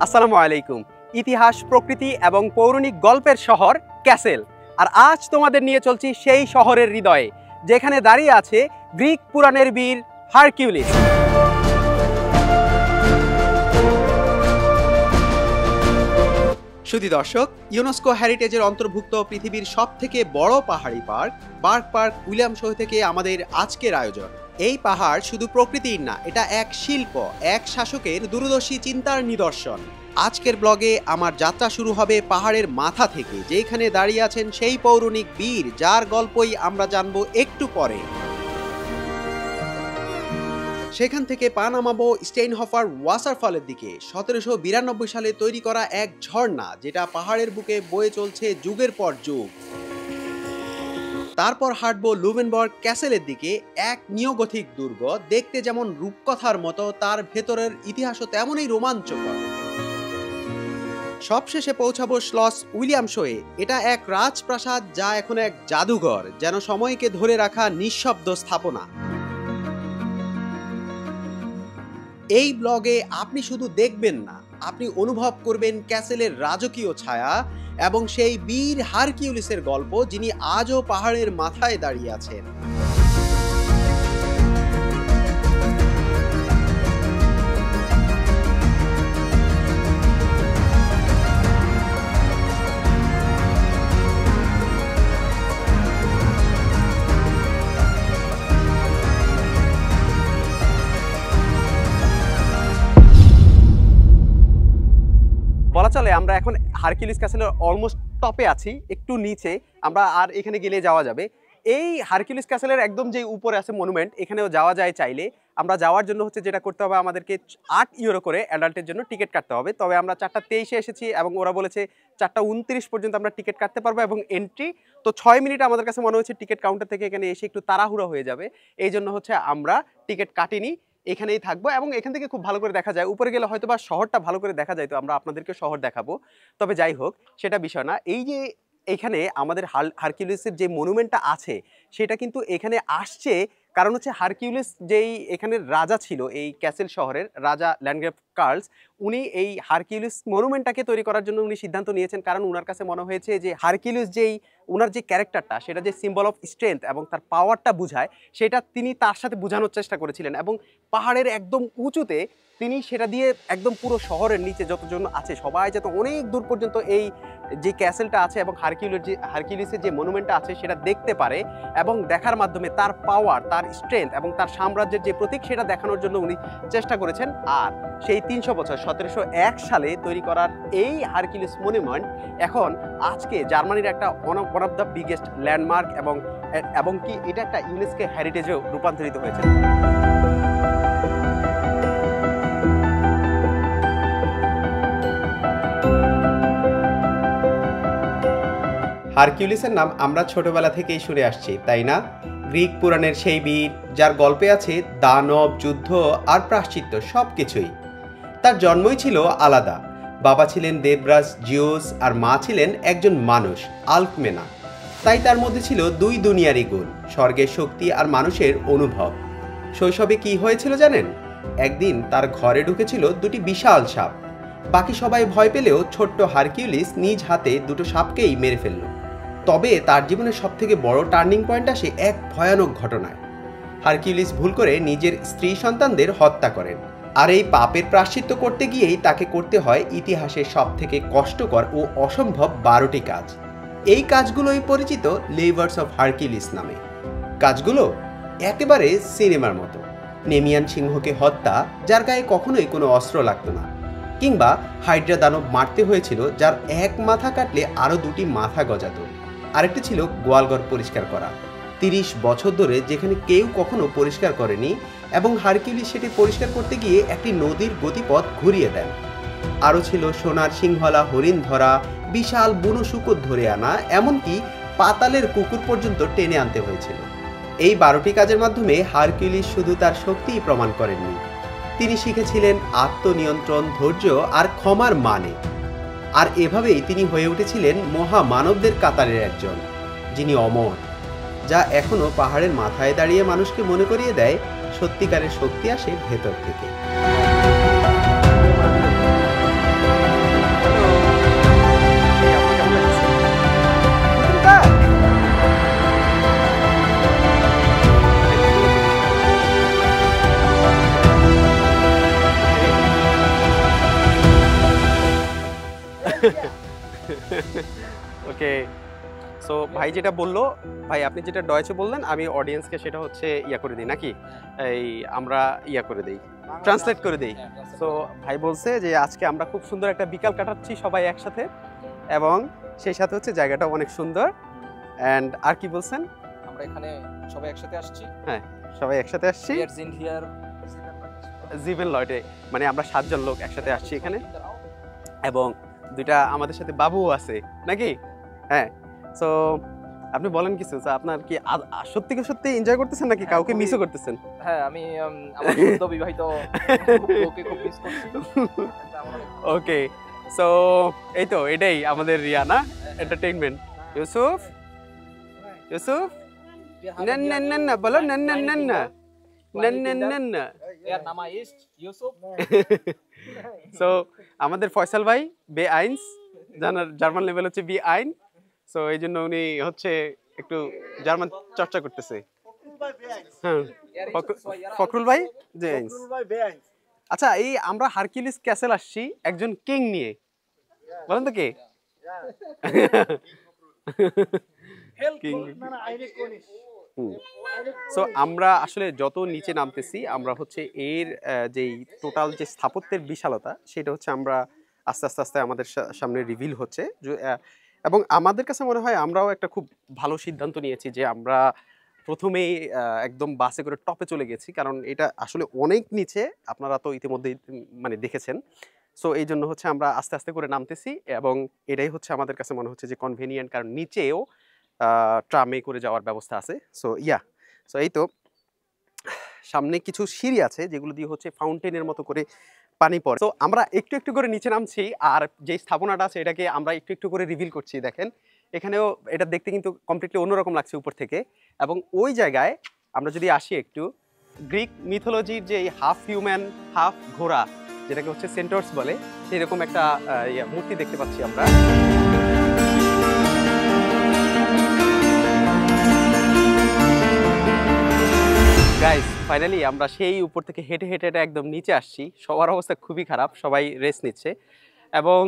আসসালামু আলাইকুম। ইতিহাস, প্রকৃতি এবং পৌরাণিক গল্পের শহর ক্যাসেল। আর আজ তোমাদের নিয়ে চলছি সেই শহরের হৃদয়ে, যেখানে দাঁড়িয়ে আছে গ্রিক পুরাণের বীর হারকিউলিস। সুধী দর্শক, ইউনেস্কো হেরিটেজের অন্তর্ভুক্ত পৃথিবীর সবথেকে বড় পাহাড়ি পার্ক বার্ক পার্ক উইলিয়ামশো থেকে আমাদের আজকের আয়োজন। এই পাহাড় শুধু প্রকৃতির না, এটা এক শিল্প, এক শাসকের দূরদর্শী চিন্তার নিদর্শন। আজকের ব্লগে আমার যাত্রা শুরু হবে পাহাড়ের মাথা থেকে, যেখানে দাঁড়িয়ে আছেন সেই পৌরাণিক বীর যার গল্পই আমরা জানবো একটু পরে। সেখান থেকে পা নামাবো স্টেইনহফার ওয়াটারফলের দিকে, 1792 সালে তৈরি করা এক ঝর্ণা, যেটা পাহাড়ের বুকে বয়ে চলছে যুগের পর যুগ। তারপর হাঁটবো লুভেনবার্গ ক্যাসেলের দিকে, এক নিওগথিক দুর্গ, দেখতে যেমন রূপকথার মতো, তার ভেতরের ইতিহাসও তেমনই রোমাঞ্চকর। সবশেষে পৌঁছাবো শ্লস উইলিয়ামশোয়ে। এটা এক রাজপ্রাসাদ, যা এখন এক জাদুঘর, যেন সময়কে ধরে রাখা নিঃশব্দ স্থাপনা। এই ব্লগে আপনি শুধু দেখবেন না, আপনি অনুভব করবেন ক্যাসেলের রাজকীয় ছায়া এবং সেই বীর হারকিউলিসের গল্প, যিনি আজও পাহাড়ের মাথায় দাঁড়িয়ে আছেন। বলা চলে আমরা এখন হারকিউলিস ক্যাসেলের অলমোস্ট টপে আছি, একটু নিচে আমরা আর এখানে গেলে যাওয়া যাবে। এই হারকিউলিস ক্যাসেলের একদম যে উপরে আছে মনুমেন্ট, এখানেও যাওয়া যায় চাইলে। আমরা যাওয়ার জন্য যেটা করতে হবে, আমাদেরকে 8 ইউরো করে অ্যাডাল্টের জন্য টিকিট কাটতে হবে। তবে আমরা 4:23 এসেছি এবং ওরা বলেছে 4:29 পর্যন্ত আমরা টিকিট কাটতে পারবো এবং এন্ট্রি তো 6 মিনিট। আমাদের কাছে মনে হচ্ছে টিকিট কাউন্টার থেকে এখানে এসে একটু তাড়াহুড়ো হয়ে যাবে, এই জন্য আমরা টিকিট কাটিনি, এখানেই থাকবো। এবং এখান থেকে খুব ভালো করে দেখা যায়, উপরে গেলে হয়তো বা শহরটা ভালো করে দেখা যায়, তো আমরা আপনাদেরকে শহর দেখাবো। তবে যাই হোক, সেটা বিষয় না। এই যে এখানে আমাদের হারকিউলিসের যে মনুমেন্টটা আছে, সেটা কিন্তু এখানে আসছে কারণ হারকিউলিস যেই এখানের রাজা ছিল, এই ক্যাসেল শহরের রাজা ল্যান্ডগ্রেভ কার্লস, উনি এই হারকিউলিস মনুমেন্টটাকে তৈরি করার জন্য উনি সিদ্ধান্ত নিয়েছেন। কারণ উনার কাছে মনে হয়েছে যে হারকিউলিস যেই উনার যে ক্যারেক্টারটা, সেটা যে সিম্বল অফ স্ট্রেংথ এবং তার পাওয়ারটা বোঝায়, সেটা তিনি তার সাথে বোঝানোর চেষ্টা করেছিলেন। এবং পাহাড়ের একদম উঁচুতে তিনি সেটা দিয়ে একদম পুরো শহরের নিচে যতজন আছে সবাই যাতে অনেক দূর পর্যন্ত এই যে ক্যাসেলটা আছে এবং হারকিউলিসের যে মনুমেন্টটা আছে সেটা দেখতে পারে, এবং দেখার মাধ্যমে তার পাওয়ার, তার স্ট্রেংথ এবং তার সাম্রাজ্যের যে প্রতীক, সেটা দেখানোর জন্য উনি চেষ্টা করেছেন। আর সেই 300 বছর 1701 সালে তৈরি করার এই হারকিউলিস মনুমেন্ট এখন আজকে জার্মানির একটা one of the biggest landmark এবং কি এটা একটা ইউনেস্কো হেরিটেজেও রূপান্তরিত হয়েছে। হারকিউলিসের নাম আমরা ছোটবেলা থেকেই শুনে আসছি, তাই না? গ্রিক পুরাণের সেই বীর, যার গল্পে আছে দানব, যুদ্ধ আর প্রায়শ্চিত্ত সব কিছুই। তার জন্মই ছিল আলাদা। বাবা ছিলেন দেবরাজ জিউস আর মা ছিলেন একজন মানুষ, আলকমেনা। তাই তার মধ্যে ছিল দুই দুনিয়ারই গুণ, স্বর্গের শক্তি আর মানুষের অনুভব। শৈশবে কি হয়েছিল জানেন? একদিন তার ঘরে ঢুকেছিল দুটি বিশাল সাপ। বাকি সবাই ভয় পেলেও ছোট্ট হারকিউলিস নিজ হাতে দুটো সাপকেই মেরে ফেলল। তবে তার জীবনের সবথেকে বড় টার্নিং পয়েন্ট আসে এক ভয়ানক ঘটনায়। হারকিউলিস ভুল করে নিজের স্ত্রী সন্তানদের হত্যা করেন, আর এই পাপের প্রায়শ্চিত্ত করতে গিয়েই তাকে করতে হয় ইতিহাসের সবথেকে কষ্টকর ও অসম্ভব 12টি কাজ। এই কাজগুলোই পরিচিত লেভার্স অফ হারকিউলিস নামে। কাজগুলো একেবারে সিনেমার মতো। নেমিয়ান সিংহকে হত্যা, যার গায়ে কখনোই কোনো অস্ত্র লাগতো না, কিংবা হাইড্রা দানব মারতে হয়েছিল, যার এক মাথা কাটলে আরও 2টি মাথা গজাত। আরেকটি ছিল গোয়ালঘর পরিষ্কার করা, 30 বছর ধরে যেখানে কেউ কখনো পরিষ্কার করেনি, এবং হারকিউলিস সেটি পরিষ্কার করতে গিয়ে একটি নদীর গতিপথ ঘুরিয়ে দেন। আরও ছিল সোনার সিংহলা হরিণ ধরা, বিশাল বুনো শূকর ধরে আনা, এমনকি পাতালের কুকুর পর্যন্ত টেনে আনতে হয়েছিল। এই 12টি কাজের মাধ্যমে হারকিউলিস শুধু তার শক্তিই প্রমাণ করেননি, তিনি শিখেছিলেন আত্মনিয়ন্ত্রণ, ধৈর্য আর ক্ষমার মানে। আর এভাবেই তিনি হয়ে উঠেছিলেন মহামানবদের কাতারের একজন, যিনি অমর, যা এখনো পাহাড়ের মাথায় দাঁড়িয়ে মানুষকে মনে করিয়ে দেয় সত্যিকারের শক্তি আসে ভেতর থেকে। সো ভাই যেটা বললো, ভাই আপনি যেটা ডয়েচে বললেন আমি অডিয়েন্সকে সেটা হচ্ছে ইয়া করে দিই নাকি, এই আমরা ইয়া করে দিই, ট্রান্সলেট করে দিই। সো ভাই বলছে যে আজকে আমরা খুব সুন্দর একটা বিকাল কাটাচ্ছি সবাই একসাথে, এবং সেই সাথে হচ্ছে জায়গাটা অনেক সুন্দর। অ্যান্ড আর কি বলছেন? আমরা এখানে সবাই একসাথে আসছি। হ্যাঁ, সবাই একসাথে আসছি জিভেন লয়েডে, মানে আমরা 7 জন লোক একসাথে আসছি এখানে, এবং দুইটা আমাদের সাথে বাবুও আছে নাকি। হ্যাঁ, সো আপনি বলেন কিছু, আপনার কি সত্যি সত্যি এনজয় করতেছেন নাকি কাউকে মিসও করতেছেন? হ্যাঁ, আমি আমার সদ্য বিবাহিত বউকে খুব মিস করছি। ওকে, সো এই তো এটাই আমাদের রিয়া না এন্টারটেইনমেন্ট। ইউসুফ, ইউসুফ না না না না বলো, না না না না না না না না। এর নাম ইস্ট ইউসুফ। সো আমাদের ফয়সাল ভাই বে আইনস, জার্মান লেভেল হচ্ছে বি আইন। সো এই জন্য উনি হচ্ছে একটু জার্মান চর্চা করতেছে। হ্যাঁ, ফখরুল ভাই যে আইনস। আচ্ছা, এই আমরা হারকিউলিস ক্যাসেল আসছি একজন কিং নিয়ে, বলেন তো কে? কিং। সো আমরা আসলে যত নিচে নামতেছি আমরা হচ্ছে এর যেই টোটাল যে স্থাপত্যের বিশালতা সেটা হচ্ছে আমরা আস্তে আস্তে আস্তে আমাদের সামনে রিভিল হচ্ছে, এবং আমাদের কাছে মনে হয় আমরাও একটা খুব ভালো সিদ্ধান্ত নিয়েছি যে আমরা প্রথমেই একদম বাসে করে টপে চলে গেছি, কারণ এটা আসলে অনেক নিচে, আপনারা তো ইতিমধ্যে মানে দেখেছেন। সো এই জন্য হচ্ছে আমরা আস্তে আস্তে করে নামতেছি, এবং এটাই হচ্ছে আমাদের কাছে মনে হচ্ছে যে কনভেনিয়েন্ট, কারণ নিচেও ট্রামে করে যাওয়ার ব্যবস্থা আছে। সো সো এই তো সামনে কিছু সিঁড়ি আছে যেগুলো দিয়ে হচ্ছে ফাউন্টেনের মতো করে পানি পড়ে। তো আমরা একটু একটু করে নিচে নামছি, আর যে স্থাপনাটা আছে এটাকে আমরা একটু একটু করে রিভিল করছি। দেখেন এখানেও এটা দেখতে কিন্তু কমপ্লিটলি অন্যরকম লাগছে উপর থেকে, এবং ওই জায়গায় আমরা যদি আসি একটু, গ্রিক মিথোলজির যে হাফ হিউম্যান হাফ ঘোড়া, যেটাকে হচ্ছে সেন্টর্স বলে, সেরকম একটা মূর্তি দেখতে পাচ্ছি আমরা। গাইস ফাইনালি আমরা সেই উপর থেকে হেঁটে হেঁটে একদম নিচে আসছি, সবার অবস্থা খুবই খারাপ, সবাই রেস্ট নিচ্ছে, এবং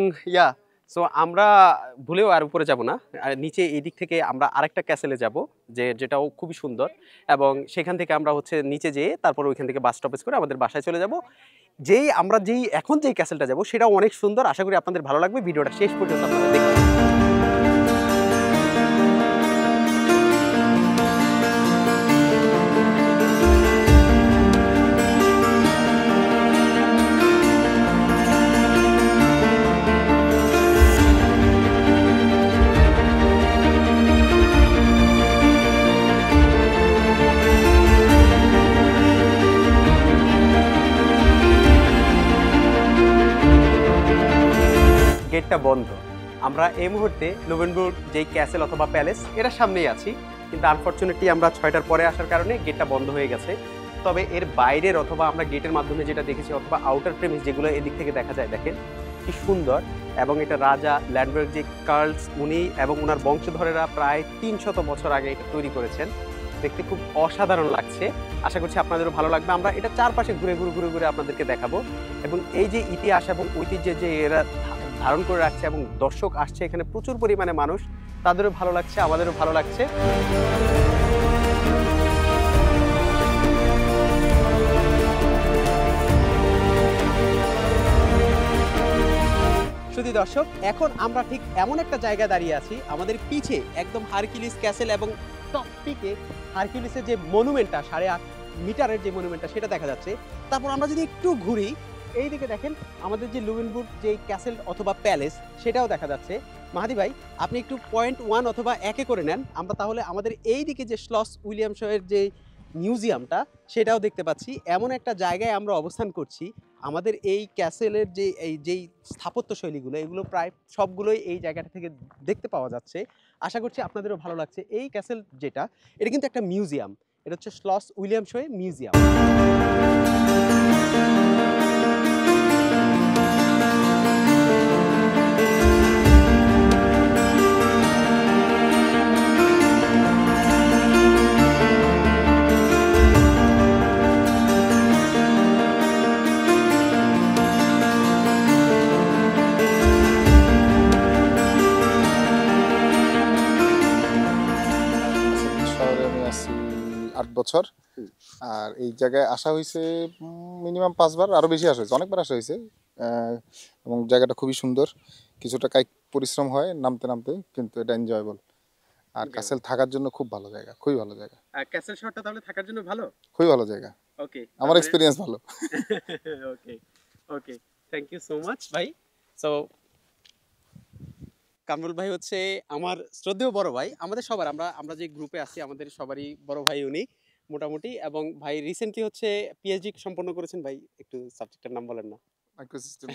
সো আমরা ভুলেও আর উপরে যাব না, নিচে এই দিক থেকে আমরা আরেকটা ক্যাসেলে যাব, যেটাও খুবই সুন্দর, এবং সেখান থেকে আমরা হচ্ছে নিচে যেয়ে তারপর ওইখান থেকে বাস স্টপেজ করে আমাদের বাসায় চলে যাব। আমরা এখন যেই ক্যাসেলটা যাব সেটাও অনেক সুন্দর, আশা করি আপনাদের ভালো লাগবে, ভিডিওটা শেষ পর্যন্ত আপনারা দেখবেন। গেটটা বন্ধ, আমরা এই মুহূর্তে লুবেনবুর্গ যেই ক্যাসেল অথবা প্যালেস এটার সামনেই আছি, কিন্তু আনফরচুনেটলি আমরা 6টার পরে আসার কারণে গেটটা বন্ধ হয়ে গেছে। তবে এর বাইরের অথবা আমরা গেটের মাধ্যমে যেটা দেখেছি অথবা আউটার প্রেমিস যেগুলো এদিক থেকে দেখা যায়, দেখেন কি সুন্দর, এবং এটা রাজা ল্যান্ডবার্গ যে কার্লস উনি এবং ওনার বংশধরেরা প্রায় 300 বছর আগে এটা তৈরি করেছেন, দেখতে খুব অসাধারণ লাগছে, আশা করছি আপনাদেরও ভালো লাগবে। আমরা এটা চারপাশে ঘুরে ঘুরে ঘুরে ঘুরে আপনাদেরকে দেখাবো, এবং এই যে ইতিহাস এবং ঐতিহ্যের যে এরা ধারণ করে রাখছে এবং দর্শক আসছে এখানে প্রচুর পরিমাণে মানুষ, তাদেরও ভালো লাগছে, আমাদেরও ভালো লাগছে। শুধু দর্শক, এখন আমরা ঠিক এমন একটা জায়গায় দাঁড়িয়ে আছি, আমাদের পিছে একদম হারকিউলিস ক্যাসেল এবং টপ পিকে হারকিউলিসের যে মনুমেন্টটা 8.5 মিটারের যে মনুমেন্টটা সেটা দেখা যাচ্ছে। তারপর আমরা যদি একটু ঘুরি, এই দিকে দেখেন আমাদের যে লুবেনবুর্গ যে ক্যাসেল অথবা প্যালেস সেটাও দেখা যাচ্ছে। মাহাদি ভাই আপনি একটু 0.1 অথবা 1 করে নেন, আমরা তাহলে আমাদের এই দিকে যে শ্লস উইলিয়ামসের যে মিউজিয়ামটা সেটাও দেখতে পাচ্ছি। এমন একটা জায়গায় আমরা অবস্থান করছি, আমাদের এই ক্যাসেলের যেই স্থাপত্য শৈলীগুলো এগুলো প্রায় সবগুলোই এই জায়গাটা থেকে দেখতে পাওয়া যাচ্ছে, আশা করছি আপনাদেরও ভালো লাগছে। এই ক্যাসেল যেটা, এটা কিন্তু একটা মিউজিয়াম, এটা হচ্ছে শ্লস উইলিয়ামসে মিউজিয়াম। 8 বছর। হুম। আর এই জায়গায় আসা হয়েছে মিনিমাম 5 বার, আরো বেশি আসা হয়েছে, অনেকবার আসা হয়েছে। এবং জায়গাটা খুবই সুন্দর, কিছুটা কায়িক পরিশ্রম হয় নামতে নামতে, কিন্তু এটা এনজয়েবল। আর কাসেল থাকার জন্য খুব ভালো জায়গা, খুবই ভালো জায়গা, ক্যাসেল শহরটা তাহলে থাকার জন্য ভালো। খুবই ভালো জায়গা। ওকে, আমার এক্সপিরিয়েন্স ভালো। ওকে ওকে, থ্যাংক ইউ সো মাচ ভাই। সো কামরুল ভাই হচ্ছে আমার শ্রদ্ধেয় বড় ভাই, আমাদের সবার, আমরা আমরা যে গ্রুপে আছি আমাদের সবারই বড় ভাই উনি মোটামুটি। এবং ভাই রিসেন্টলি হচ্ছে পিএইচডি সম্পন্ন করেছেন। ভাই একটু সাবজেক্টের নাম বলেন না। Microsystem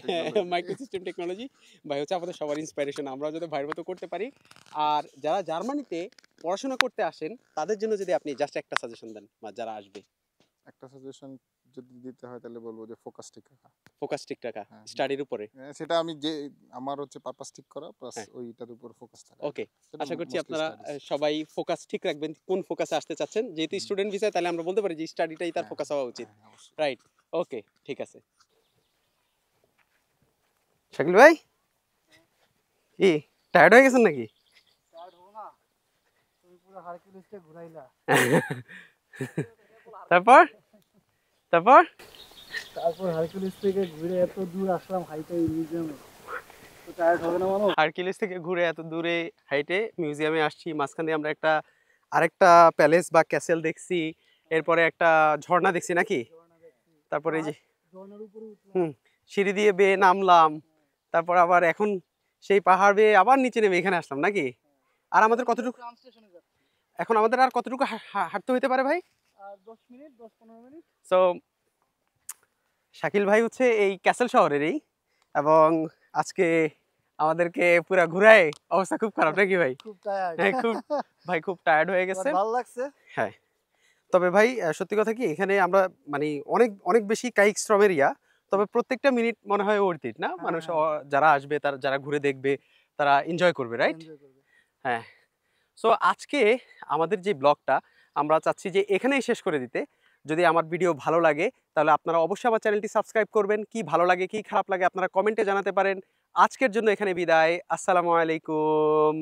microsystem technology. ভাই হচ্ছে আমাদের সবার ইন্সপিরেশন, আমরা যদি ভাইয়ের মতো করতে পারি। আর যারা জার্মানিতে পড়াশোনা করতে আসেন তাদের জন্য যদি আপনি জাস্ট একটা সাজেশন দেন, বা যারা আসবে। একটা সাজেশন যদি দিতে হয় তাহলে বলবো যে ফোকাস ঠিক রাখা। ফোকাস ঠিক রাখা, হ্যাঁ। স্টাডির উপরে। সেটা আমি যে আমার হচ্ছে পারপাস ঠিক করা প্লাস হ্যাঁ। ওইটার উপর ফোকাস থাকা। ওকে, সেটা আশা করছি mostly আপনারা studies। সবাই ফোকাস ঠিক রাখবেন, কোন ফোকাসে আসতে চাচ্ছেন। যেহেতু স্টুডেন্ট ভিসা, তাহলে আমরা বলতে পারি যে স্টাডিটাই তার হ্যাঁ, ফোকাস হওয়া উচিত। হ্যাঁ, অবশ্যই। রাইট, ওকে, ঠিক আছে। শাকিল ভাই, কি টায়ার্ড হয়ে গেছেন নাকি? তারপর তারপর তারপর হারকুলিস থেকে ঘুরে এত দূর আসলাম হাইটে মিউজিয়ামে, তো টায়ার্ড হবে না মানুষ? হারকিউলিস থেকে ঘুরে এত দূরে হাইটে মিউজিয়ামে আসছি, মাঝখান দিয়ে আমরা একটা আরেকটা প্যালেস বা ক্যাসেল দেখছি, এরপরে একটা ঝর্ণা দেখছি নাকি, তারপরে এই যে ঝর্ণার উপরে উঠলাম। হুম সিঁড়ি দিয়ে বেয়ে নামলাম, তারপর আবার এখন সেই পাহাড় বেয়ে আবার নিচে নেমে এখানে আসলাম নাকি। আর আমাদের কতটুকু, ট্রাম স্টেশনে যাচ্ছি। এখন আমাদের আর কতটুকু হাঁটতে হইতে পারে ভাই? আর 10 মিনিট, 10-15 মিনিট। সো শাকিল ভাই হচ্ছে এই ক্যাসেল শহরেরই, এবং আজকে আমাদেরকে পুরা ঘুরায় অবস্থা খুব খারাপ নাকি ভাই? খুব টায়ার্ড। হ্যাঁ, ভাই খুব টায়ার্ড হয়ে গেছে। ভালো লাগছে। হ্যাঁ, তবে ভাই সত্যি কথা কি, এখানে আমরা মানে অনেক অনেক বেশি কায়িক শ্রমের তবে প্রত্যেকটা মিনিট মনে হয় ওর্থ ইট না, মানুষ যারা আসবে, তারা যারা ঘুরে দেখবে তারা এনজয় করবে, রাইট? এনজয় করবে। হ্যাঁ। সো আজকে আমাদের যে ব্লগটা আমরা চাচ্ছি যে এখানেই শেষ করে দিতে। যদি আমার ভিডিও ভালো লাগে তাহলে আপনারা অবশ্যই আমার চ্যানেলটি সাবস্ক্রাইব করবেন। কি ভালো লাগে কি খারাপ লাগে আপনারা কমেন্টে জানাতে পারেন। আজকের জন্য এখানে বিদায়। আসসালামু আলাইকুম।